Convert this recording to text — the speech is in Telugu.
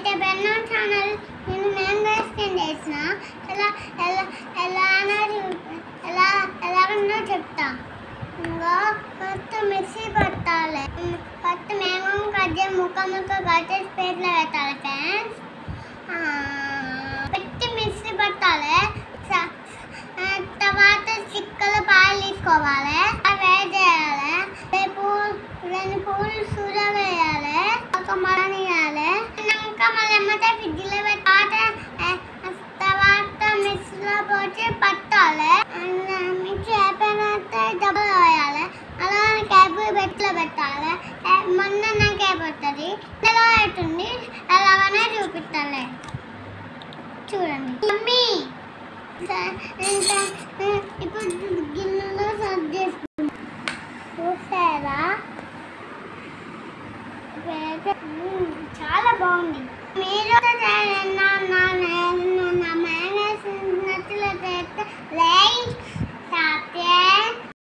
టు బెన్నో ఛానల్. నేను మ్యాంగో స్కిన్ చేసిన ఎలాగో చెప్తా. ఇంకా ఫస్ట్ మిక్సీ పట్టాలి. ఫస్ట్ మ్యాంగో కట్ చేసి ముక్క కట్ చేసి ప్లేట్లో పెట్టాలి ఫ్రెండ్స్. పెట్టి మిక్సీ పట్టాలి. తర్వాత చిక్కలు పాలు తీసుకోవాలి, వేడి చేయాలి. రెండు పూలు సూర వేయాలి, ఒక మరనియాలి. ఇంకా మళ్ళీ ఎమ్మటే ఫ్రిడ్జ్లో పెట్టాలి. తర్వాత మిక్సీలో పోసి పట్టాలి. మిక్సీ అయిపోయినాక డబ్బులు వేయాలి. అలా క్యాబ్ బెట్లో పెట్టాలి. మొన్న నాకు అయిపోతుంది. ఎలా అవుతుంది ఎలాగనే చూపిస్తాను చూడండి. మమ్మీ ఇప్పుడు గిన్నెలో సర్వ్ చేసుకుంటాం. చూసారా, చాలా బాగుంది. మీరు